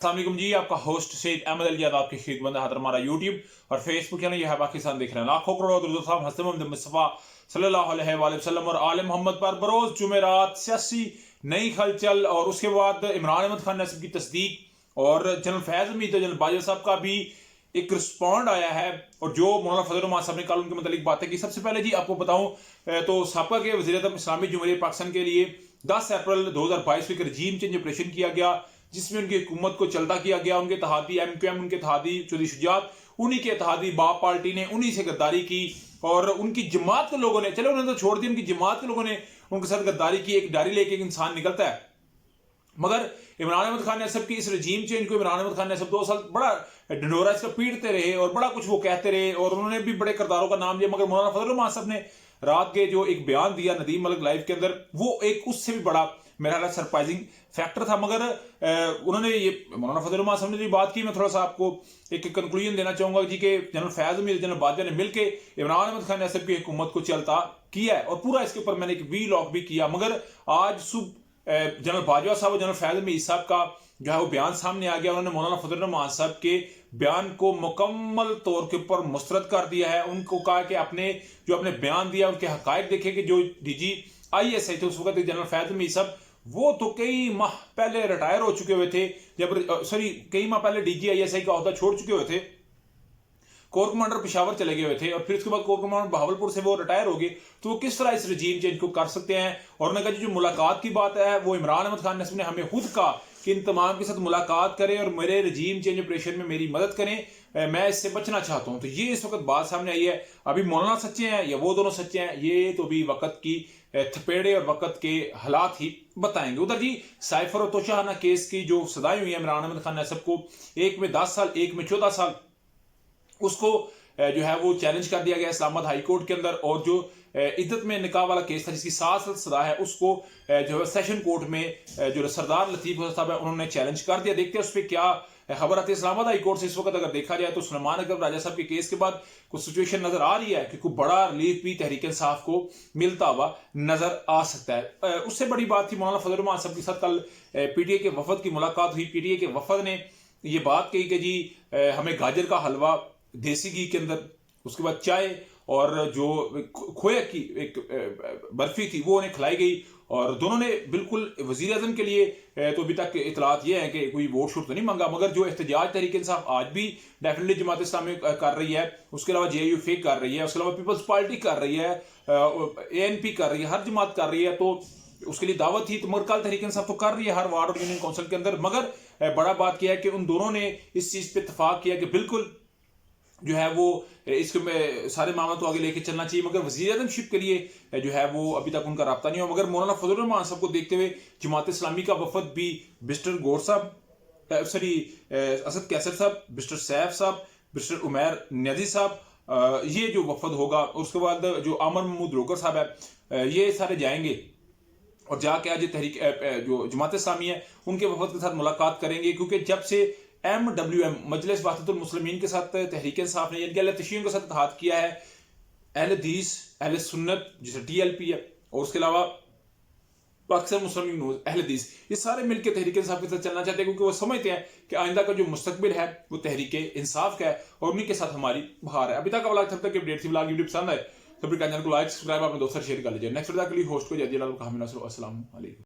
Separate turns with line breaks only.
अस्सलाम जी, आपका होस्ट सैयद अहमद अली आदाब की खिदमत है। हमारा यूट्यूब और फेसबुक चैनल यह है पाकिस्तान देख रहे हैं। लाखों करोड़ दुरूद साहब हज़रत मोहम्मद मुस्तफ़ा सल्लल्लाहु अलैहि वसल्लम और आले मोहम्मद पर बरोज जुमेरात सियासी नई हलचल और उसके बाद इमरान अहमद खान नसीब की तस्दीक और जनरल फैज़ हमीद जनरल बाजवा साहब का भी एक रिस्पॉन्ड आया है और जो मौलाना फजल रहमान साहब ने कल उनके मतलब बातें की। सबसे पहले जी आपको बताऊं तो साबका के वज़ीर-ए-आज़म इस्लामी जमहूरियत पाकिस्तान के लिए 10 अप्रैल 2022 को एक रजीम चेंज ऑपरेशन किया गया जिसमें उनकी हुकूमत को चलता किया गया। उनके इत्तेहादी एमक्यूएम, उनके इत्तेहादी चौधरी शुजात, उन्हीं के इत्तेहादी बाप पार्टी ने उन्हीं से गद्दारी की और उनकी जमात के लोगों ने, चलो उन्होंने तो छोड़ दी, उनकी जमात के लोगों ने उनके साथ गद्दारी की। एक डायरी लेके एक इंसान निकलता है, मगर इमरान अहमद खान नसब की इस रजीम चेंज को इमरान अहमद खान नसब 2 साल बड़ा ढिंढोरा इसका पीटते रहे और बड़ा कुछ वो कहते रहे और उन्होंने भी बड़े किरदारों का नाम लिया। मगर मौलाना फजल रहमान साहब ने रात के जो एक बयान दिया नदीम मलिक लाइव के अंदर, वो एक उससे भी बड़ा मेरा ख्याल सरप्राइजिंग फैक्टर था। मगर उन्होंने ये मौलाना फजल रहमान साहब ने जो बात की, मैं थोड़ा सा आपको एक कंक्लूजन देना चाहूंगा जी कि जनरल फैज हमीद जनरल बाजवा ने मिलकर इमरान अहमद खान नसब की हुकूमत को चलता किया है और पूरा इसके ऊपर मैंने एक वीलॉग भी किया। मगर आज सुबह जनरल बाजवा साहब और जनरल फैज हमीद साहब का जो है वो बयान सामने आ गया। उन्होंने मौलाना फजल रहमान साहब के बयान को मुकम्मल तौर के ऊपर मुस्तरद कर दिया है। उनको कहा कि अपने बयान दिया उनके हकायक देखे कि जो डीजी आईएसआई थे उस वक्त जनरल फैज हमीद साहब, वो तो कई माह पहले रिटायर हो चुके हुए थे, कई माह पहले डीजी आईएसआई का ओहदा छोड़ चुके हुए थे, कोर कमांडर पेशावर चले गए हुए थे और फिर उसके बाद कोर कमांडर बहावलपुर से वो रिटायर हो गए। तो वो किस तरह इस रजीम चेंज को कर सकते हैं। और उन्होंने कहा जो मुलाकात की बात है वो इमरान अहमद खान नसीब ने हमें खुद कहा कि इन तमाम के साथ मुलाकात करें और मेरे रजीम चेंज ऑपरेशन में मेरी मदद करें, मैं इससे बचना चाहता हूं। तो ये इस वक्त बात सामने आई है। अभी मौलाना सच्चे हैं या वो दोनों सच्चे हैं, ये तो भी वक्त की थपेड़े और वक्त के हालात ही बताएंगे। उधर जी साइफर और तोशाहाना केस की जो सजाएं हुई है इमरान अहमद खान नसीब को, एक में 10 साल एक में 14 साल, उसको जो है वो चैलेंज कर दिया गया इस्लामाबाद हाई कोर्ट के अंदर। और जो इद्दत में निकाह वाला केस था जिसकी 7 साल सजा है, उसको जो है सेशन कोर्ट में जो सरदार लतीफ साहब है उन्होंने चैलेंज कर दिया। देखते हैं उस पर क्या खबर आती है इस्लामाबाद हाई कोर्ट से। इस वक्त अगर देखा जाए तो सुलेमान अकबर राजा साहब के केस के बाद कुछ सिचुएशन नजर आ रही है कि कोई बड़ा रिलीफ भी तहरीक इंसाफ को मिलता हुआ नजर आ सकता है। उससे बड़ी बात थी मौलाना फजल रहमान साहब के साथ कल पीटीए के वफद की मुलाकात हुई। पीटीए के वफद ने ये बात कही कि जी हमें गाजर का हलवा देसी घी के अंदर, उसके बाद चाय और जो खोया की एक बर्फी थी वो उन्हें खिलाई गई और दोनों ने बिल्कुल वजीर आजम के लिए तो अभी तक इतलात ये है कि कोई वोट शोट तो नहीं मांगा। मगर जो एहतजाज तहरीक इंसाफ आज भी डेफिनेटली जमात इस्लामी कर रही है, उसके अलावा जेयू फेक कर रही है, उसके अलावा पीपल्स पार्टी कर रही है, एएनपी कर रही है, हर जमात कर रही है, तो उसके लिए दावत थी। तो मगर कल तहरीक इंसाफ तो कर रही है हर वार्ड और यूनियन काउंसिल के अंदर। मगर बड़ा बात किया है कि उन दोनों ने इस चीज पे इत्तेफाक किया कि बिल्कुल जो है वो इसके सारे मामला तो आगे लेके चलना चाहिए। मगर वज़ीर आज़मशिप के लिए जो है वो अभी तक उनका राब्ता नहीं हुआ। मगर मौलाना फजल रहमान साहब को देखते हुए जमात इस्लामी का वफद भी मिस्टर गौर साहब, असद कैसर साहब, मिस्टर सैफ साहब, मिस्टर उमैर न्याजी साहब, ये जो वफद होगा, उसके बाद जो आमर महमूद रोकर साहब है, ये सारे जाएंगे और जाके आज तहरीक जो जमात इस्लामी है उनके वफद के साथ मुलाकात करेंगे। क्योंकि जब से MWM मजलिस वहदतुल मुस्लिमीन के साथ तहरीक इंसाफ ने यानी कि अहले तशय्युन के साथ इत्तेहाद किया है, अहले हदीस अहले सुन्नत जिसे TLP है और उसके अलावा पाकिस्तान मुस्लिम अहले हदीस, ये सारे मिलकर तहरीक इंसाफ के साथ चलना चाहते हैं क्योंकि वो समझते हैं कि आइंदा का जो मुस्तकबिल है वो तहरीक इंसाफ का है और उन्हीं के साथ हमारी बहार है। अभी तक व्लॉग तक अपडेट थी। व्लॉग वीडियो पसंद आए तो चैनल को लाइक सब्सक्राइब अपने दोस्तों शेयर कर लीजिए। नेक्स्ट वीडियो के लिए होस्ट को जल्दी अस्सलाम वालेकुम।